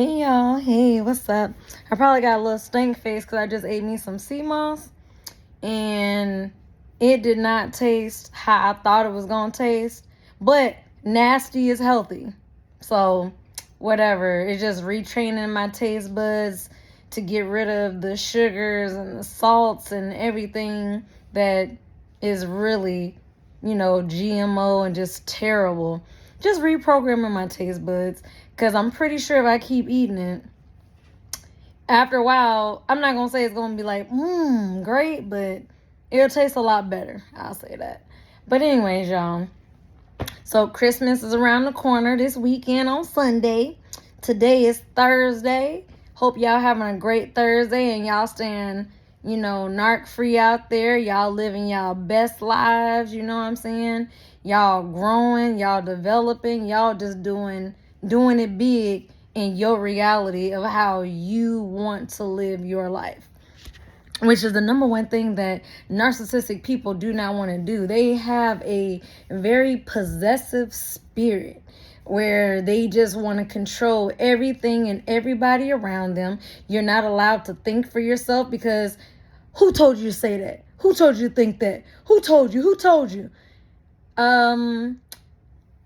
Hey y'all, hey, what's up? I probably got a little stink face because I just ate me some sea moss and it did not taste how I thought it was gonna taste, but nasty is healthy. So, whatever, it's just retraining my taste buds to get rid of the sugars and the salts and everything that is really, GMO and just terrible. Just reprogramming my taste buds because I'm pretty sure if I keep eating it, after a while, I'm not gonna say it's gonna be like, great, but it'll taste a lot better. I'll say that. But anyways, y'all. So Christmas is around the corner this weekend on Sunday. Today is Thursday. Hope y'all having a great Thursday and y'all staying, narc free out there. Y'all living y'all best lives, you know what I'm saying? Y'all growing, y'all developing, y'all just doing it big in your reality of how you want to live your life, which is the number one thing that narcissistic people do not want to do. They have a very possessive spirit where they just want to control everything and everybody around them. You're not allowed to think for yourself because who told you to say that? Who told you to think that? Who told you? Who told you?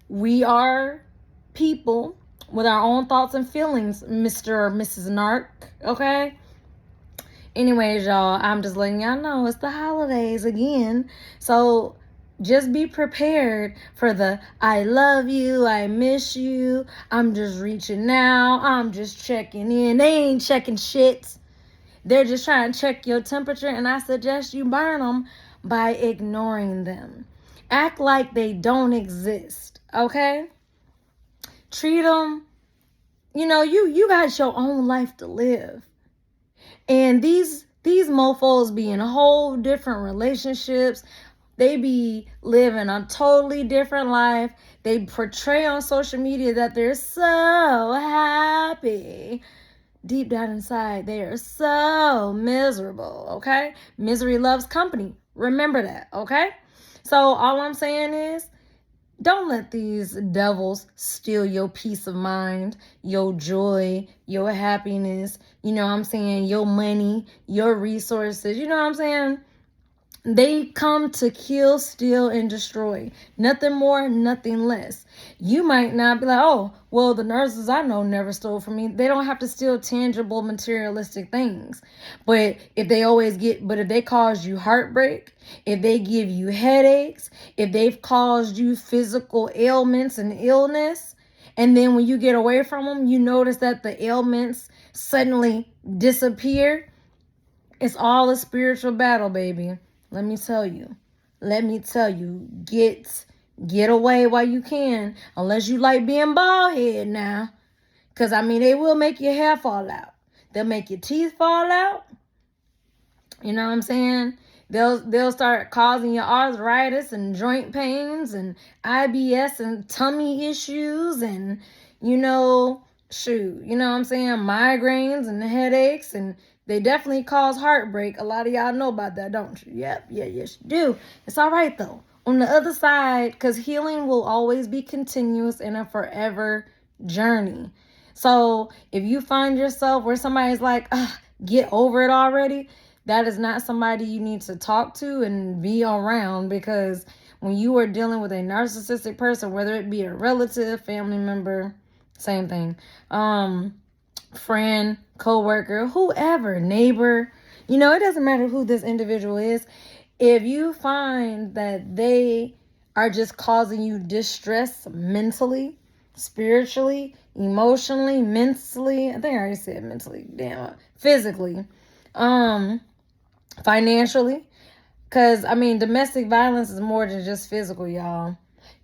We are people with our own thoughts and feelings, Mr. or Mrs. Narc, okay? Anyways, y'all, I'm just letting y'all know it's the holidays again. So just be prepared for the I love you, I miss you, I'm just reaching out, I'm just checking in. They ain't checking shit. They're just trying to check your temperature, and I suggest you burn them by ignoring them. Act like they don't exist, okay? Treat them, you got your own life to live. And these mofos be in whole different relationships. They be living a totally different life. They portray on social media that they're so happy. Deep down inside, they are so miserable, okay? Misery loves company. Remember that, okay? So all I'm saying is, don't let these devils steal your peace of mind, your joy, your happiness, your money, your resources, you know what I'm saying? They come to kill, steal, and destroy. Nothing more, nothing less. You might not be like, oh, well, the nurses I know never stole from me. They don't have to steal tangible, materialistic things. But if they cause you heartbreak, if they give you headaches, if they've caused you physical ailments and illness, and then when you get away from them, you notice that the ailments suddenly disappear, it's all a spiritual battle, baby. Let me tell you. Get away while you can. Unless you like being bald head now. Because, they will make your hair fall out. They'll make your teeth fall out. You know what I'm saying? They'll start causing your arthritis and joint pains and IBS and tummy issues and, you know what I'm saying? Migraines and headaches, and they definitely cause heartbreak. A lot of y'all know about that, don't you? Yep, yes, you do. It's all right, though. On the other side, because healing will always be continuous and a forever journey. So if you find yourself where somebody's like, get over it already, that is not somebody you need to talk to and be around, because when you are dealing with a narcissistic person, whether it be a relative, family member, same thing, friend, coworker, whoever, neighbor, it doesn't matter who this individual is. If you find that they are just causing you distress mentally, spiritually, emotionally, mentally, I think I already said mentally, physically, financially, because domestic violence is more than just physical, y'all.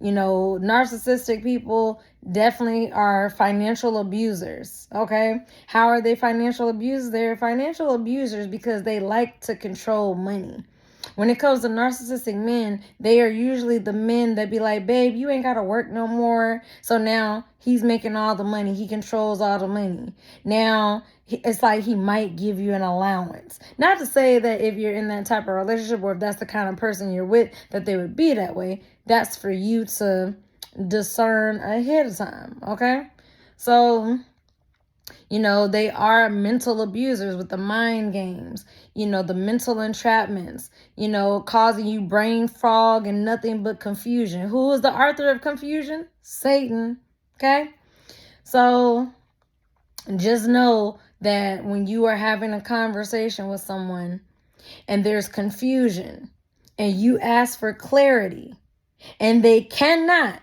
Narcissistic people definitely are financial abusers, okay? How are they financial abusers? They're financial abusers because they like to control money. When it comes to narcissistic men, they are usually the men that be like, babe, you ain't got to work no more. So now he's making all the money. He controls all the money. Now it's like he might give you an allowance. Not to say that if you're in that type of relationship, or if that's the kind of person you're with, that they would be that way. That's for you to discern ahead of time, okay? So They are mental abusers with the mind games, the mental entrapments, causing you brain fog and nothing but confusion. Who is the author of confusion? Satan. Okay? So just know that when you are having a conversation with someone and there's confusion and you ask for clarity and they cannot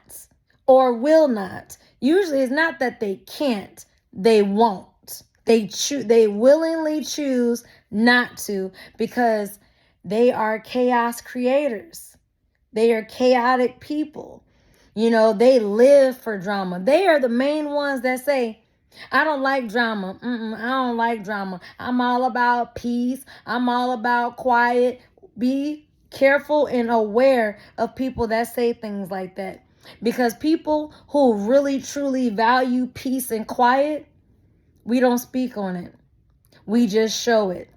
or will not, usually it's not that they can't, they won't. They willingly choose not to because they are chaos creators. They are chaotic people. They live for drama. They are the main ones that say, I don't like drama. I don't like drama. I'm all about peace. I'm all about quiet. Be careful and aware of people that say things like that. Because people who really, truly value peace and quiet, we don't speak on it. We just show it.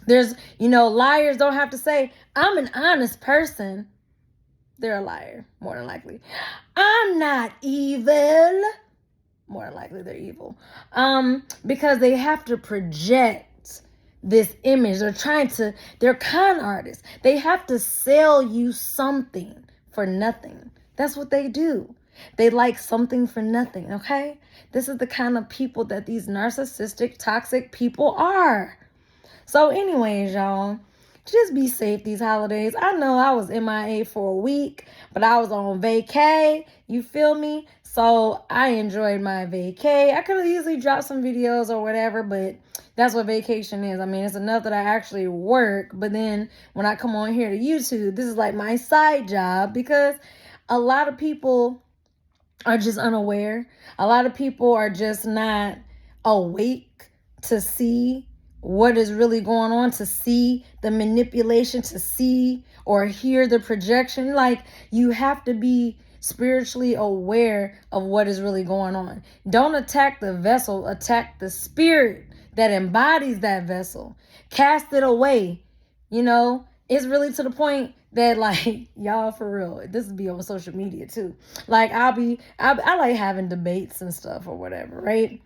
There's, liars don't have to say, I'm an honest person. They're a liar, more than likely. I'm not evil. More than likely they're evil. Because they have to project this image. They're con artists. They have to sell you something for nothing. That's what they do. They like something for nothing, okay? This is the kind of people that these narcissistic, toxic people are. So anyways, y'all, just be safe these holidays. I know I was MIA for a week, but I was on vacay. You feel me? So I enjoyed my vacay. I could have easily dropped some videos or whatever, but that's what vacation is. I mean, it's enough that I actually work, but then when I come on here to YouTube, this is like my side job because a lot of people are just unaware. A lot of people are just not awake to see what is really going on, to see the manipulation, to see or hear the projection. Like, you have to be spiritually aware of what is really going on. Don't attack the vessel, attack the spirit that embodies that vessel. Cast it away. It's really to the point that, like, y'all, for real, this will be on social media too. Like, I like having debates and stuff or whatever, right?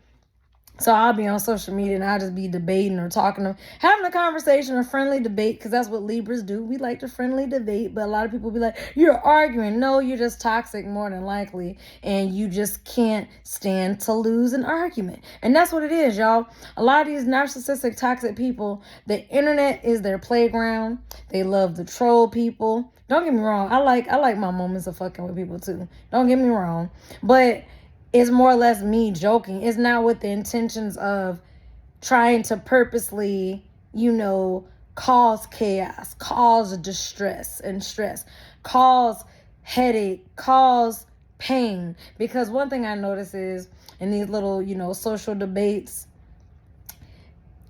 So I'll be on social media and I'll just be debating or having a conversation, a friendly debate, because that's what Libras do. We like to friendly debate, but a lot of people be like, you're arguing. No, you're just toxic more than likely, and you just can't stand to lose an argument. And that's what it is, y'all. A lot of these narcissistic, toxic people, the internet is their playground. They love to troll people. Don't get me wrong. I like my moments of fucking with people too. Don't get me wrong. But it's more or less me joking. It's not with the intentions of trying to purposely, cause chaos, cause distress and stress, cause headache, cause pain. Because one thing I notice is in these little, social debates,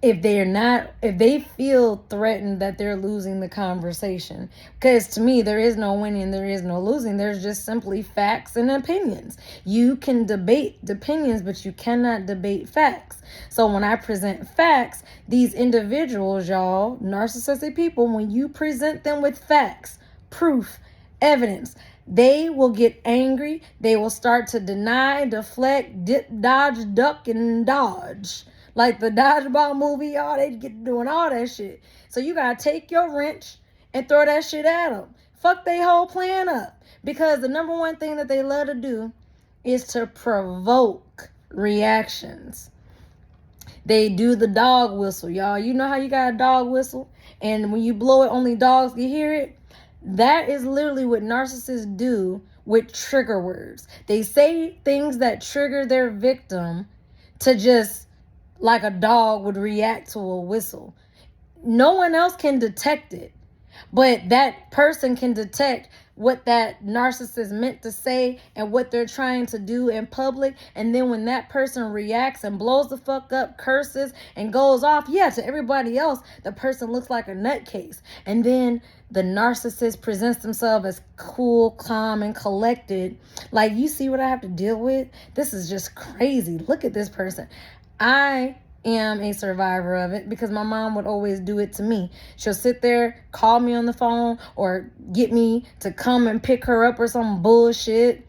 if they feel threatened that they're losing the conversation, because to me, there is no winning, there is no losing. There's just simply facts and opinions. You can debate opinions, but you cannot debate facts. So when I present facts, these individuals, y'all, narcissistic people, when you present them with facts, proof, evidence, they will get angry. They will start to deny, deflect, dip, dodge, duck, and dodge. Like the dodgeball movie, y'all, they get doing all that shit. So you gotta take your wrench and throw that shit at them. Fuck their whole plan up. Because the number one thing that they love to do is to provoke reactions. They do the dog whistle, y'all. You know how you got a dog whistle? And when you blow it, only dogs can hear it? That is literally what narcissists do with trigger words. They say things that trigger their victim to just, like a dog would react to a whistle. No one else can detect it, but that person can detect what that narcissist meant to say and what they're trying to do in public. And then when that person reacts and blows the fuck up, curses, and goes off, to everybody else, the person looks like a nutcase. And then the narcissist presents themselves as cool, calm, and collected. Like, you see what I have to deal with? This is just crazy. Look at this person. I am a survivor of it because my mom would always do it to me. She'll sit there, call me on the phone, or get me to come and pick her up or some bullshit.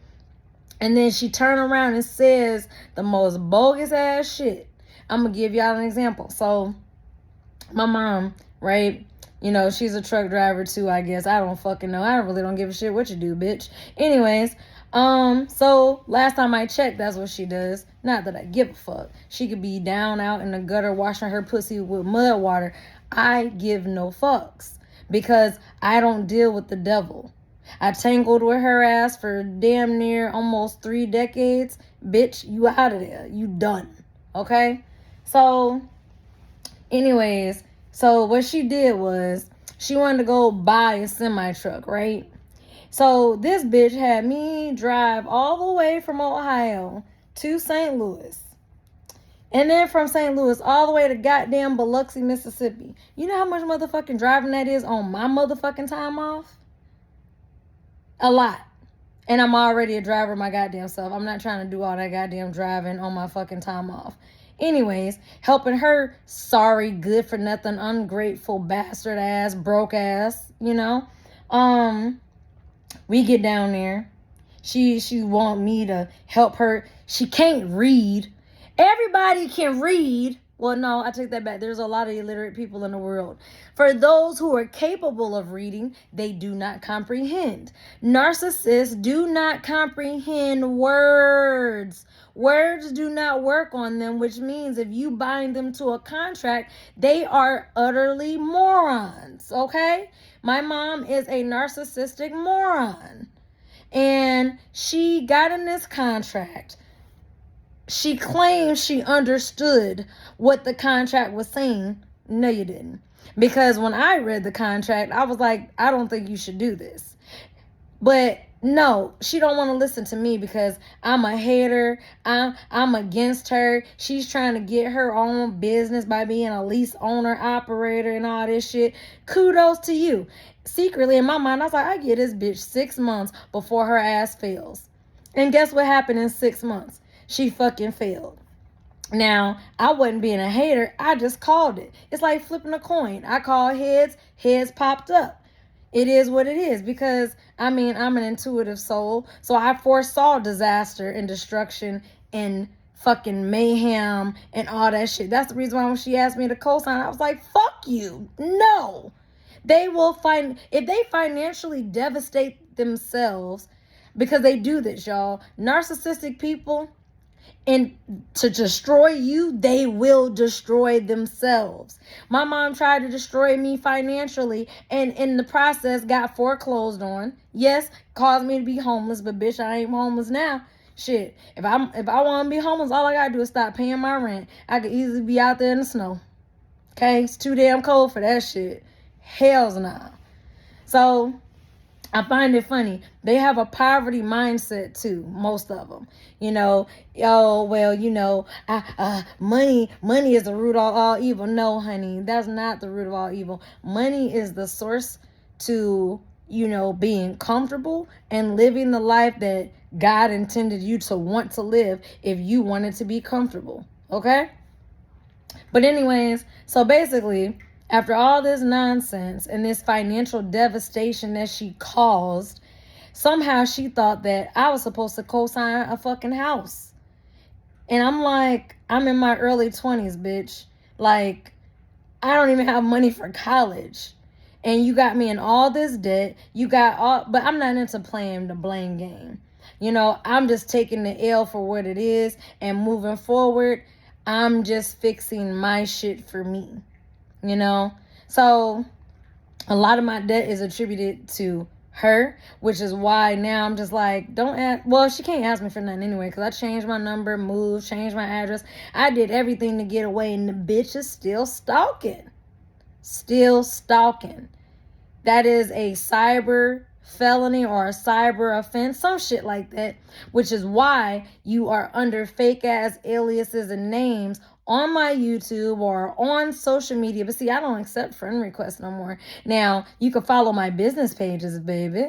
And then she turn around and says the most bogus ass shit. I'm going to give y'all an example. So, my mom, right? You know, she's a truck driver too, I guess. I don't fucking know. I really don't give a shit what you do, bitch. Anyways, so last time I checked, that's what she does. Not that I give a fuck. She could be down out in the gutter washing her pussy with mud water. I give no fucks because I don't deal with the devil. I tangled with her ass for damn near almost 3 decades. Bitch, you out of there. You done. Okay? So, anyways, so what she did was she wanted to go buy a semi truck, right? So this bitch had me drive all the way from Ohio to St. Louis. And then from St. Louis all the way to goddamn Biloxi, Mississippi. You know how much motherfucking driving that is on my motherfucking time off? A lot. And I'm already a driver my goddamn self. I'm not trying to do all that goddamn driving on my fucking time off. Anyways, helping her sorry, good for nothing, ungrateful bastard ass, broke ass, you know. We get down there. She want me to help her. She can't read. Everybody can read. Well, no, I take that back. There's a lot of illiterate people in the world. For those who are capable of reading, they do not comprehend. Narcissists do not comprehend words. Words do not work on them, which means if you bind them to a contract, they are utterly morons, okay? My mom is a narcissistic moron. And she got in this contract. She claims she understood what the contract was saying. No, you didn't. Because when I read the contract, I was like, I don't think you should do this. But no, she don't want to listen to me because I'm a hater. I'm against her. She's trying to get her own business by being a lease owner, operator, and all this shit. Kudos to you. Secretly in my mind, I was like, I get this bitch 6 months before her ass fails. And guess what happened in 6 months? She fucking failed. Now, I wasn't being a hater. I just called it. It's like flipping a coin. I called heads. Heads popped up. It is what it is because, I'm an intuitive soul. So I foresaw disaster and destruction and fucking mayhem and all that shit. That's the reason why when she asked me to co-sign, I was like, fuck you. No. They will if they financially devastate themselves, because they do this, y'all. Narcissistic people, and to destroy you, they will destroy themselves. My mom tried to destroy me financially and in the process got foreclosed on. Yes, caused me to be homeless, but bitch, I ain't homeless now. Shit, if I want to be homeless, all I gotta do is stop paying my rent. I could easily be out there in the snow. Okay, it's too damn cold for that shit. Hell's nah. So I find it funny. They have a poverty mindset too, most of them. You know, oh, well, you know, money is the root of all evil. No, honey, that's not the root of all evil. Money is the source to, you know, being comfortable and living the life that God intended you to want to live if you wanted to be comfortable. Okay? But anyways, so basically, after all this nonsense and this financial devastation that she caused, somehow she thought that I was supposed to co-sign a fucking house. And I'm like, I'm in my early 20s, bitch. Like, I don't even have money for college. And you got me in all this debt. But I'm not into playing the blame game. You know, I'm just taking the L for what it is and moving forward. I'm just fixing my shit for me. You know, so a lot of my debt is attributed to her, which is why now I'm just like, don't ask. Well, she can't ask me for nothing anyway, because I changed my number, moved, changed my address. I did everything to get away, and the bitch is still stalking. Still stalking. That is a cyber felony or a cyber offense, some shit like that, which is why you are under fake ass aliases and names on my YouTube or on social media. But see, I don't accept friend requests no more. Now, you can follow my business pages, baby.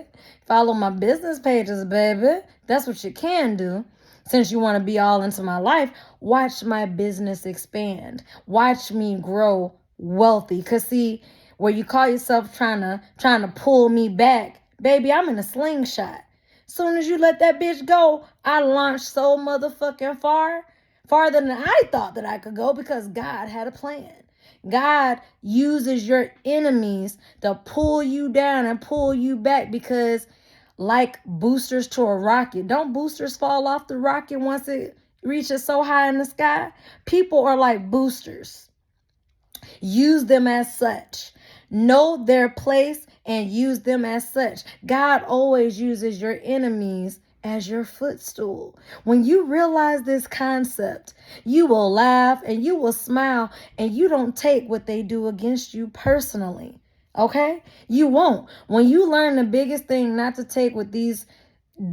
Follow my business pages, baby. That's what you can do. Since you want to be all into my life, watch my business expand. Watch me grow wealthy. Because see, where you call yourself trying to pull me back, baby, I'm in a slingshot. Soon as you let that bitch go, I launched so motherfucking far. farther than I thought that I could go, because God had a plan. God uses your enemies to pull you down and pull you back, because like boosters to a rocket, don't boosters fall off the rocket once it reaches so high in the sky? People are like boosters. Use them as such. Know their place and use them as such. God always uses your enemies as your footstool. When you realize this concept, you will laugh and you will smile, and you don't take what they do against you personally. Okay? You won't. When you learn the biggest thing not to take what these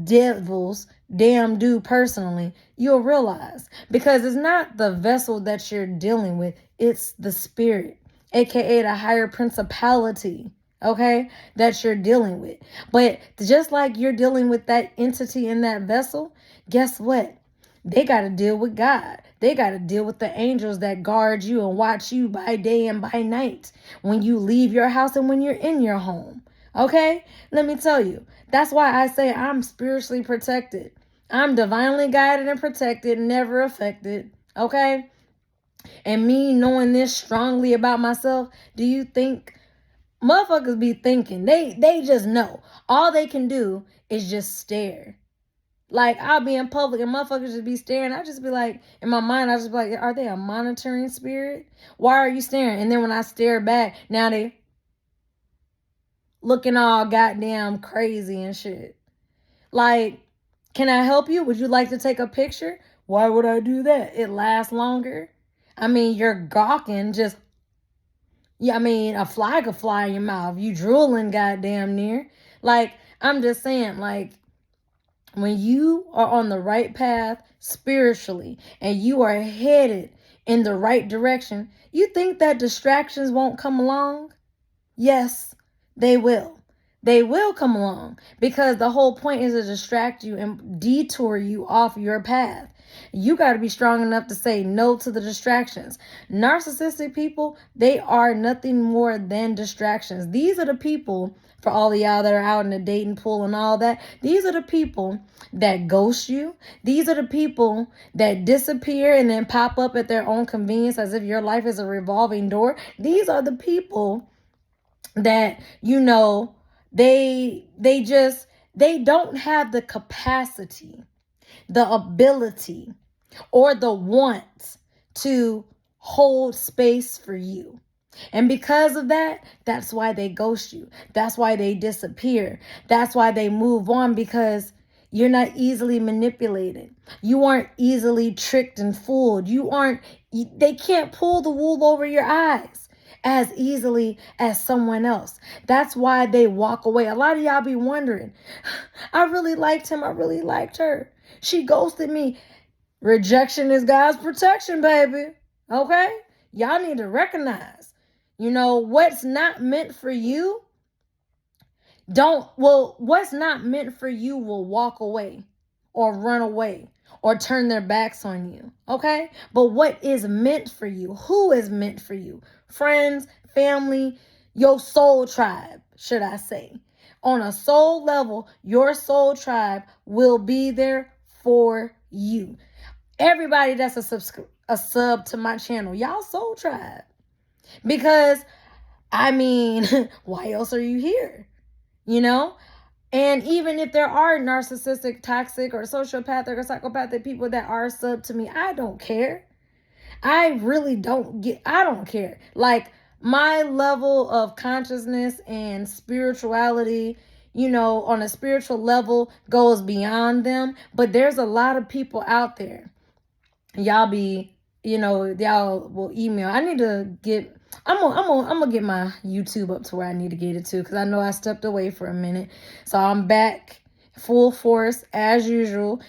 devils do personally, you'll realize, because it's not the vessel that you're dealing with, it's the spirit, aka the higher principality, okay, that you're dealing with. But just like you're dealing with that entity in that vessel, guess what? They got to deal with God. They got to deal with the angels that guard you and watch you by day and by night, when you leave your house and when you're in your home. Okay? Let me tell you. That's why I say I'm spiritually protected. I'm divinely guided and protected, never affected. Okay? And me knowing this strongly about myself, do you think motherfuckers be thinking? They just know. All they can do is just stare. Like, I'll be in public and motherfuckers just be staring. I just be like, in my mind, I just be like, are they a monitoring spirit? Why are you staring? And then when I stare back, now they looking all goddamn crazy and shit. Like, can I help you? Would you like to take a picture? Why would I do that? It lasts longer. I mean, you're gawking just, yeah, I mean, a fly could fly in your mouth. You drooling goddamn near. Like, I'm just saying, like, when you are on the right path spiritually and you are headed in the right direction, you think that distractions won't come along? Yes, they will. They will come along, because the whole point is to distract you and detour you off your path. You got to be strong enough to say no to the distractions. Narcissistic people, they are nothing more than distractions. These are the people, for all of y'all that are out in the dating pool and all that, these are the people that ghost you. These are the people that disappear and then pop up at their own convenience as if your life is a revolving door. These are the people that, you know, they don't have the capacity, the ability, or the want to hold space for you. And because of that, that's why they ghost you. That's why they disappear. That's why they move on, because you're not easily manipulated. You aren't easily tricked and fooled. They can't pull the wool over your eyes as easily as someone else. That's why they walk away. A lot of y'all be wondering, I really liked him. I really liked her. She ghosted me. Rejection is God's protection, baby. Okay? Y'all need to recognize, what's not meant for you, what's not meant for you will walk away or run away or turn their backs on you. Okay? But what is meant for you? Who is meant for you? Friends, family, your soul tribe, should I say. On a soul level, your soul tribe will be there for you. Everybody that's a sub to my channel, y'all soul tribe. Because, I mean, why else are you here? And even if there are narcissistic, toxic, or sociopathic or psychopathic people that are sub to me, I don't care. I don't care. Like, my level of consciousness and spirituality, on a spiritual level goes beyond them. But there's a lot of people out there. Y'all will email. I need to get, I'm gonna get my YouTube up to where I need to get it to, because I know I stepped away for a minute. So I'm back full force as usual,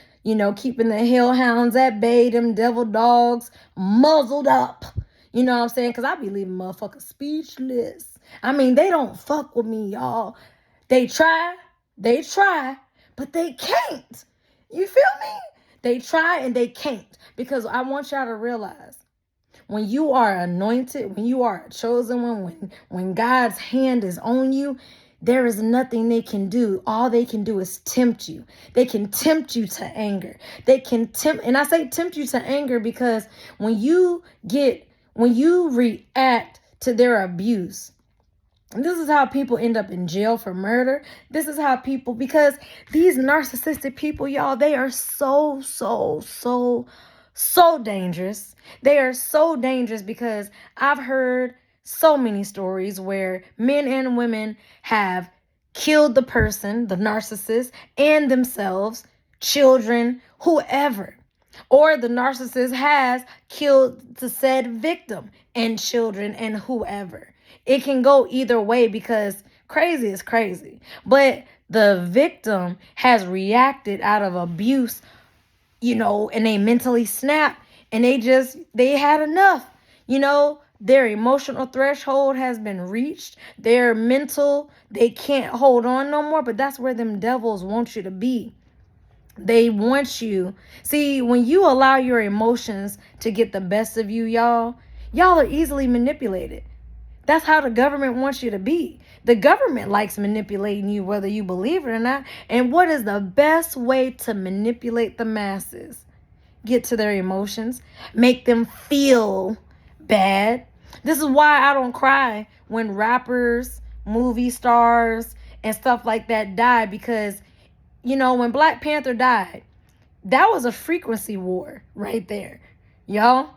keeping the hellhounds at bay, them devil dogs muzzled up. You know what I'm saying? Because I be leaving motherfuckers speechless. I mean, they don't fuck with me, y'all. They try, but they can't. You feel me? They try and they can't. Because I want y'all to realize, when you are anointed, when you are a chosen one, when God's hand is on you, there is nothing they can do. All they can do is tempt you. They can tempt you to anger. They can tempt, and I say tempt you to anger because when you react to their abuse, and this is how people end up in jail for murder. This is how people, because these narcissistic people, y'all, they are so dangerous. They are so dangerous because I've heard so many stories where men and women have killed the person, the narcissist, and themselves, children, whoever. Or the narcissist has killed the said victim and children and whoever. It can go either way because crazy is crazy. But the victim has reacted out of abuse, and they mentally snap and they had enough. Their emotional threshold has been reached. Their mental, they can't hold on no more. But that's where them devils want you to be. They want you. See, when you allow your emotions to get the best of you, y'all are easily manipulated. That's how the government wants you to be. The government likes manipulating you, whether you believe it or not. And what is the best way to manipulate the masses? Get to their emotions, make them feel bad. This is why I don't cry when rappers, movie stars, and stuff like that die, because, when Black Panther died, that was a frequency war right there, y'all.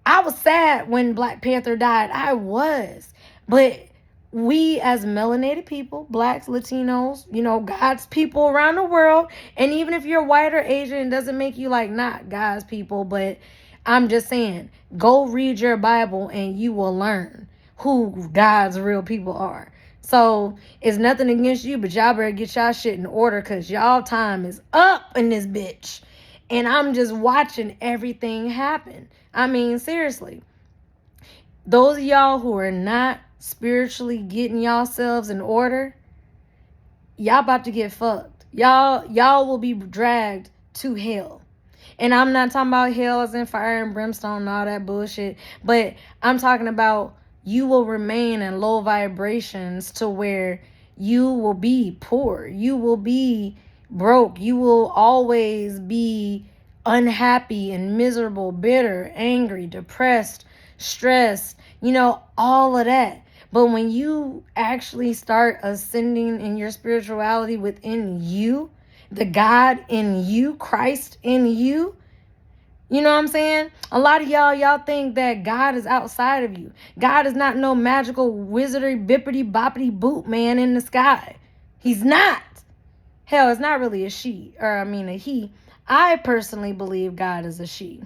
I was sad when Black Panther died. I was. But we as melanated people, blacks, Latinos, God's people around the world, and even if you're white or Asian, it doesn't make you not God's people, but I'm just saying, go read your Bible and you will learn who God's real people are. So it's nothing against you, but y'all better get y'all shit in order because y'all time is up in this bitch. And I'm just watching everything happen. I mean, seriously. Those of y'all who are not spiritually getting yourselves in order, y'all about to get fucked. Y'all will be dragged to hell. And I'm not talking about hell as in fire and brimstone and all that bullshit. But I'm talking about you will remain in low vibrations to where you will be poor. You will be broke. You will always be unhappy and miserable, bitter, angry, depressed, stressed, all of that. But when you actually start ascending in your spirituality within you, the God in you, Christ in you, you know what I'm saying? A lot of y'all think that God is outside of you. God is not no magical wizardry bippity boppity boot man in the sky. He's not. Hell, it's not really a she, a he. I personally believe God is a she.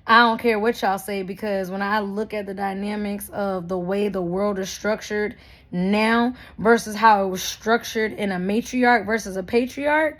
I don't care what y'all say, because when I look at the dynamics of the way the world is structured now versus how it was structured in a matriarch versus a patriarch,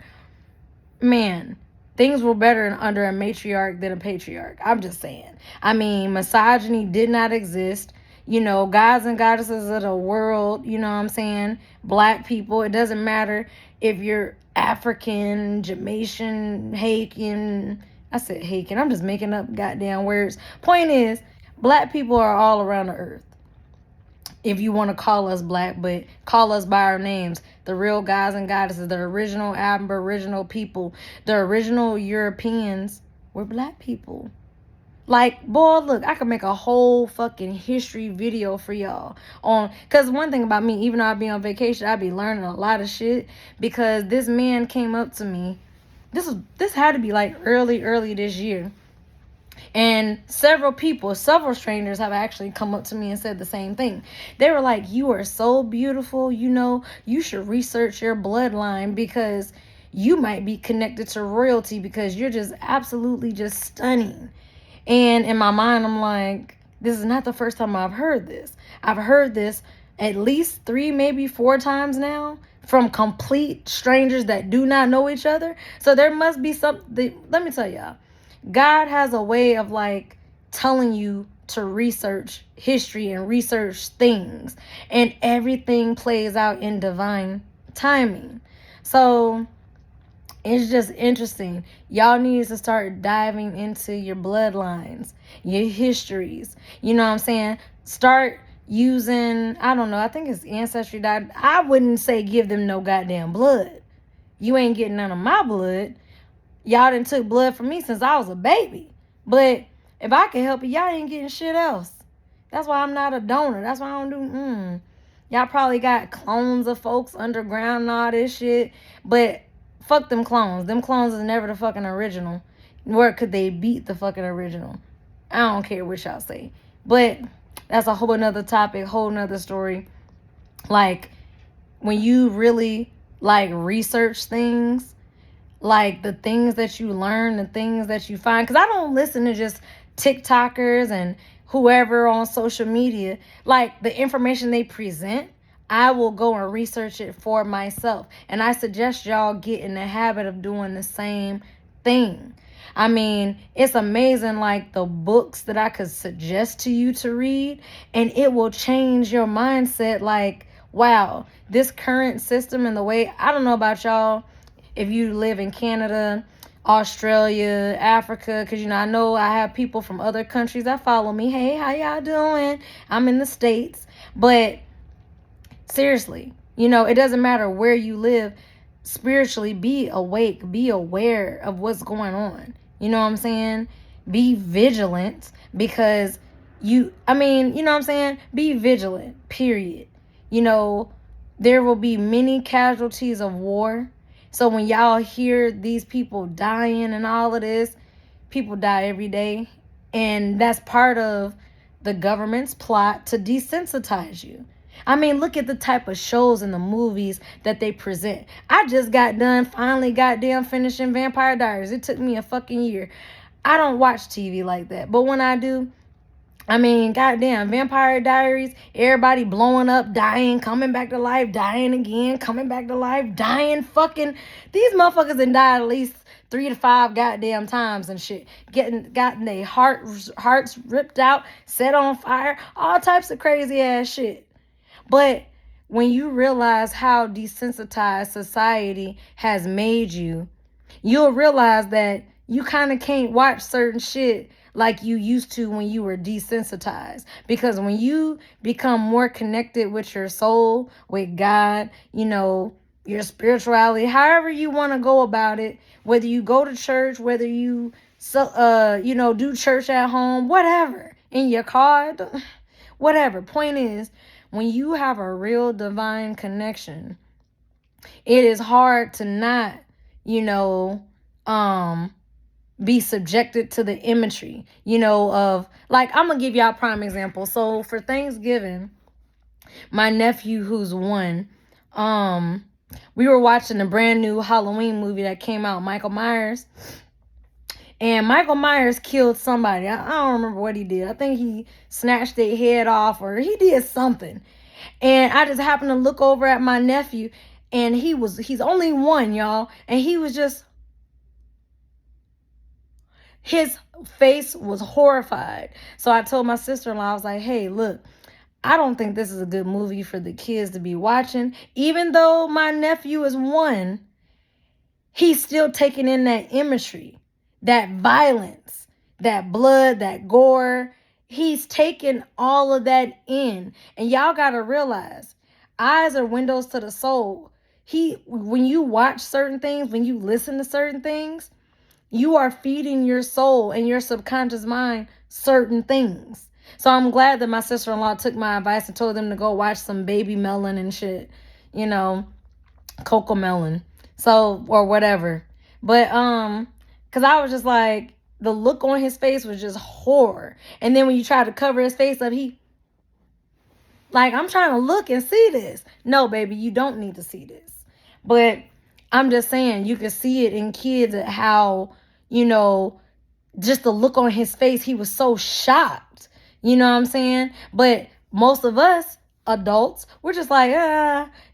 man, things were better under a matriarch than a patriarch. I'm just saying. Misogyny did not exist. Gods and goddesses of the world, you know what I'm saying? Black people, it doesn't matter if you're African, Jamaican, Haitian. I said Haitian. I'm just making up goddamn words. Point is, black people are all around the earth. If you want to call us black, but call us by our names. The real gods and goddesses, the original Aboriginal people, the original Europeans were black people. Boy, look, I could make a whole fucking history video for y'all because one thing about me, even though I be on vacation, I be learning a lot of shit, because this man came up to me. This had to be early this year. And several strangers have actually come up to me and said the same thing. They were like, you are so beautiful, you should research your bloodline because you might be connected to royalty because you're just absolutely just stunning. And in my mind, I'm like, this is not the first time I've heard this. I've heard this at least 3, maybe 4 times now from complete strangers that do not know each other. So there must be something. Let me tell y'all, God has a way of telling you to research history and research things. And everything plays out in divine timing. So it's just interesting. Y'all need to start diving into your bloodlines, your histories. You know what I'm saying? Start, using, I don't know, I think it's Ancestry. I wouldn't say give them no goddamn blood. You ain't getting none of my blood. Y'all done took blood from me since I was a baby. But if I can help it, y'all ain't getting shit else. That's why I'm not a donor. That's why I don't do, Y'all probably got clones of folks underground and all this shit. But fuck them clones. Them clones is never the fucking original. Where could they beat the fucking original? I don't care what y'all say. But that's a whole nother topic, whole nother story. Like, when you really, like, research things, like, the things that you learn, the things that you find. Because I don't listen to just TikTokers and whoever on social media. Like, the information they present, I will go and research it for myself. And I suggest y'all get in the habit of doing the same thing. I mean, it's amazing, like, the books that I could suggest to you to read, and it will change your mindset. Like, wow, this current system and the way, I don't know about y'all, if you live in Canada, Australia, Africa, because, I know I have people from other countries that follow me. Hey, how y'all doing? I'm in the States. But seriously, it doesn't matter where you live. Spiritually, be awake, be aware of what's going on. You know what I'm saying? Be vigilant, because you know what I'm saying? Be vigilant, period. There will be many casualties of war. So when y'all hear these people dying and all of this, people die every day. And that's part of the government's plot to desensitize you. Look at the type of shows and the movies that they present. I just finally finishing Vampire Diaries. It took me a fucking year. I don't watch TV like that. But when I do, goddamn, Vampire Diaries, everybody blowing up, dying, coming back to life, dying again, coming back to life, dying, fucking. These motherfuckers done died at least 3 to 5 goddamn times and shit. Gotten their hearts ripped out, set on fire, all types of crazy ass shit. But when you realize how desensitized society has made you, you'll realize that you kind of can't watch certain shit like you used to when you were desensitized. Because when you become more connected with your soul, with God, your spirituality, however you want to go about it, whether you go to church, whether you, do church at home, whatever, in your car, whatever. Point is, when you have a real divine connection, it is hard to not, be subjected to the imagery, of, like, I'm going to give y'all a prime example. So for Thanksgiving, my nephew, who's 1, we were watching a brand new Halloween movie that came out, Michael Myers. And Michael Myers killed somebody. I don't remember what he did. I think he snatched their head off, or he did something. And I just happened to look over at my nephew, and he's only 1, y'all. And he was just, his face was horrified. So I told my sister-in-law, I was like, hey, look, I don't think this is a good movie for the kids to be watching. Even though my nephew is 1, he's still taking in that imagery, that violence, that blood, that gore. He's taking all of that in. And y'all got to realize, eyes are windows to the soul. When you watch certain things, when you listen to certain things, you are feeding your soul and your subconscious mind certain things. So I'm glad that my sister-in-law took my advice and told them to go watch some Baby Melon and shit, Coco Melon. So, or whatever. But, because I was just like, the look on his face was just horror. And then when you try to cover his face up, I'm trying to look and see this. No, baby, you don't need to see this. But I'm just saying, you can see it in kids at how, just the look on his face, he was so shocked. You know what I'm saying? But most of us adults, we're just like,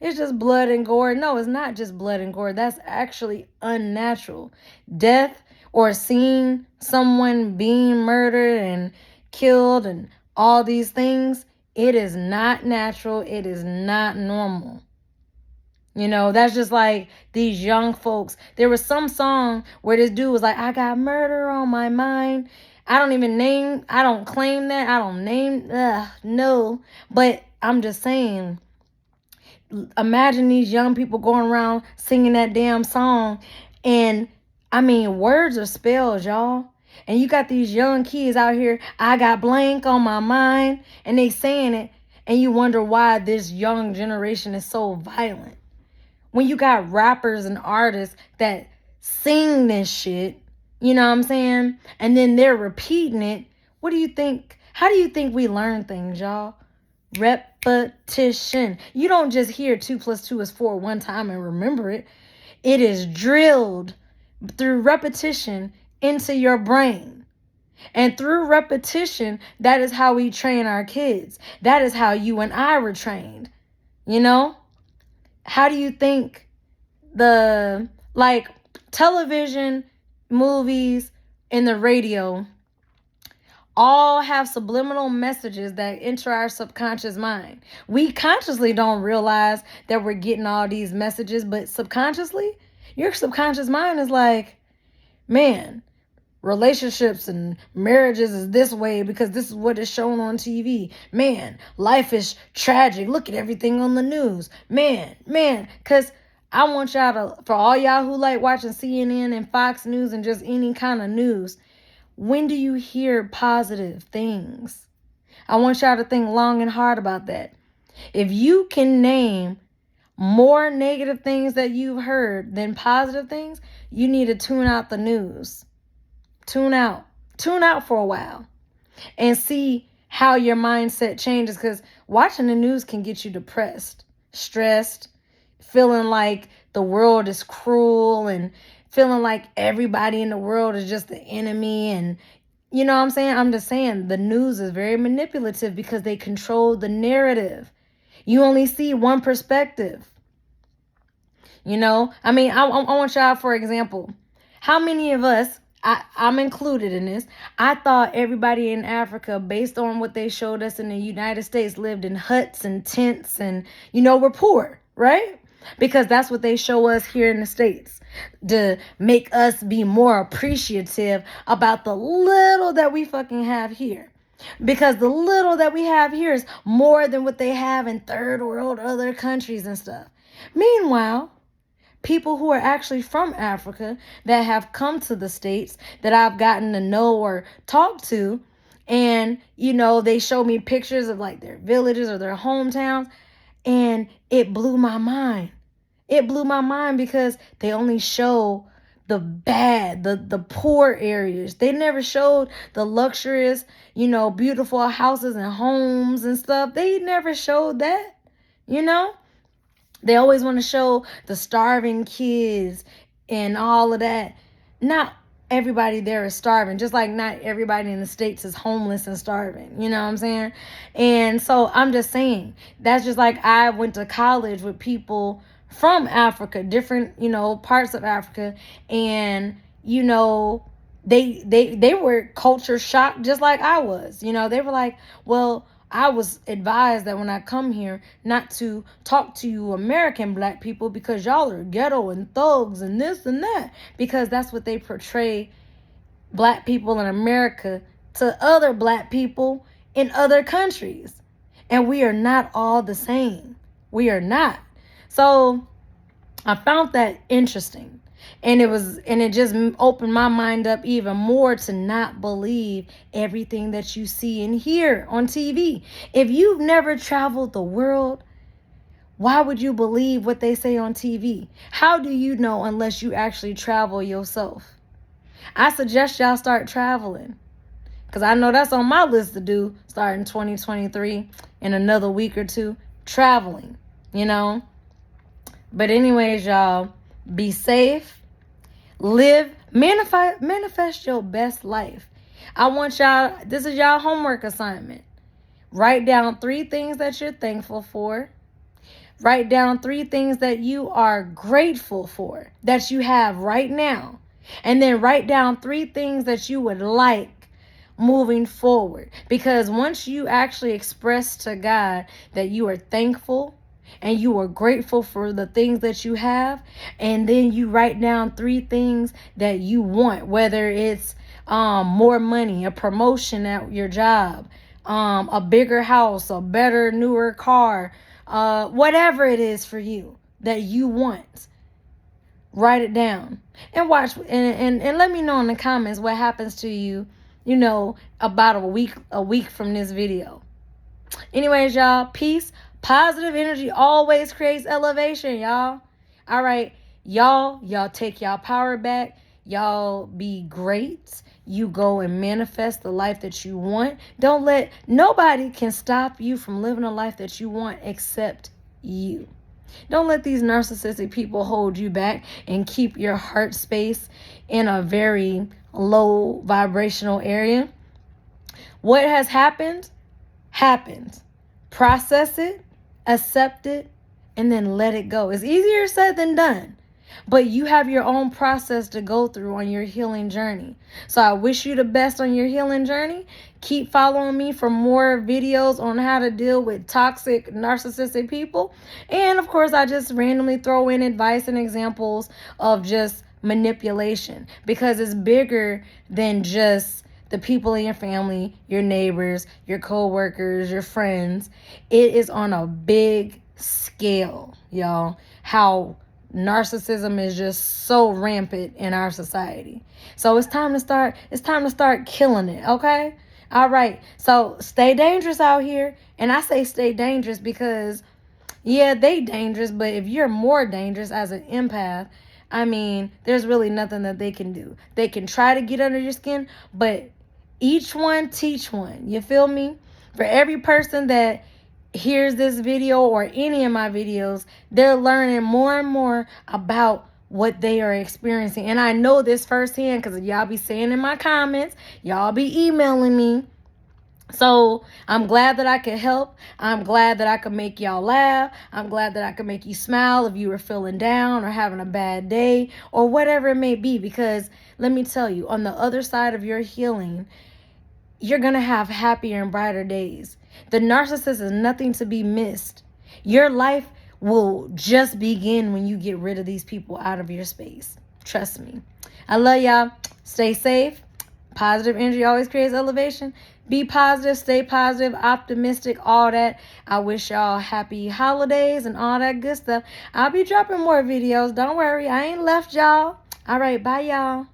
it's just blood and gore. No, it's not just blood and gore. That's actually unnatural. Death, or seeing someone being murdered and killed and all these things, it is not natural. It is not normal. That's just like these young folks. There was some song where this dude was like, I got murder on my mind. I don't claim that. I don't name, no. But I'm just saying, imagine these young people going around singing that damn song. And I mean, words are spells, y'all. And you got these young kids out here, I got blank on my mind, and they saying it. And you wonder why this young generation is so violent. When you got rappers and artists that sing this shit, you know what I'm saying? And then they're repeating it. What do you think? How do you think we learn things, y'all? Repetition. You don't just hear 2 + 2 is 4 one time and remember it. It is drilled through repetition into your brain. And through repetition, that is how we train our kids. That is how you and I were trained. You know? How do you think the, like, television, movies, and the radio all have subliminal messages that enter our subconscious mind? We consciously don't realize that we're getting all these messages, but subconsciously, your subconscious mind is like, man, relationships and marriages is this way because this is what is shown on TV. Man, life is tragic. Look at everything on the news. Man, because I want y'all to, for all y'all who like watching CNN and Fox News and just any kind of news, when do you hear positive things? I want y'all to think long and hard about that. If you can name more negative things that you've heard than positive things, you need to tune out the news. Tune out for a while and see how your mindset changes, because watching the news can get you depressed, stressed, feeling like the world is cruel and feeling like everybody in the world is just the enemy. And you know what I'm saying? I'm just saying the news is very manipulative because they control the narrative. You only see one perspective. You know, I mean, I want y'all, for example, how many of us, I'm included in this, I thought everybody in Africa, based on what they showed us in the United States, lived in huts and tents and, you know, we're poor, right? Because that's what they show us here in the States, to make us be more appreciative about the little that we fucking have here. Because the little that we have here is more than what they have in third world other countries and stuff. Meanwhile, people who are actually from Africa that have come to the States that I've gotten to know or talk to, and, you know, they show me pictures of like their villages or their hometowns, and it blew my mind. It blew my mind because they only show the bad, the poor areas. They never showed the luxurious, you know, beautiful houses and homes and stuff. They never showed that, you know? They always want to show the starving kids and all of that. Not everybody there is starving, just like not everybody in the States is homeless and starving. You know what I'm saying? And so I'm just saying, that's just like I went to college with people from Africa, different, you know, parts of Africa. And, you know, they were culture shocked just like I was. You know, they were like, well, I was advised that when I come here not to talk to you American black people because y'all are ghetto and thugs and this and that, because that's what they portray black people in America to other black people in other countries. And we are not all the same. We are not. So I found that interesting. And it just opened my mind up even more to not believe everything that you see and hear on TV. If you've never traveled the world, why would you believe what they say on TV? How do you know unless you actually travel yourself? I suggest y'all start traveling, because I know that's on my list to do starting 2023 in another week or two. Traveling, you know. But anyways, y'all, be safe. Live, manifest your best life. I want y'all, this is y'all homework assignment. Write down 3 things that you're thankful for. Write down 3 things that you are grateful for, that you have right now. And then write down 3 things that you would like moving forward. Because once you actually express to God that you are thankful and you are grateful for the things that you have, and then you write down 3 things that you want, whether it's more money, a promotion at your job, a bigger house, a better, newer car, whatever it is for you that you want. Write it down and watch and let me know in the comments what happens to you, about a week from this video. Anyways, y'all, peace. Positive energy always creates elevation, y'all. All right, y'all take y'all power back. Y'all be great. You go and manifest the life that you want. Don't let nobody can stop you from living a life that you want except you. Don't let these narcissistic people hold you back and keep your heart space in a very low vibrational area. What has happened, happened. Process it, accept it, and then let it go. It's easier said than done. But you have your own process to go through on your healing journey. So I wish you the best on your healing journey. Keep following me for more videos on how to deal with toxic, narcissistic people. And of course, I just randomly throw in advice and examples of just manipulation, because it's bigger than just the people in your family, your neighbors, your co-workers, your friends. It is on a big scale, y'all, how narcissism is just so rampant in our society. So it's time to start killing it, okay? All right. So stay dangerous out here. And I say stay dangerous because, yeah, they dangerous, but if you're more dangerous as an empath, I mean, there's really nothing that they can do. They can try to get under your skin, but each one teach one. You feel me? For every person that hears this video or any of my videos, they're learning more and more about what they are experiencing. And I know this firsthand because y'all be saying in my comments, y'all be emailing me. So I'm glad that I could help. I'm glad that I could make y'all laugh. I'm glad that I could make you smile if you were feeling down or having a bad day or whatever it may be. Because let me tell you, on the other side of your healing, you're going to have happier and brighter days. The narcissist is nothing to be missed. Your life will just begin when you get rid of these people out of your space. Trust me. I love y'all. Stay safe. Positive energy always creates elevation. Be positive, stay positive, optimistic, all that. I wish y'all happy holidays and all that good stuff. I'll be dropping more videos. Don't worry. I ain't left y'all. All right. Bye, y'all.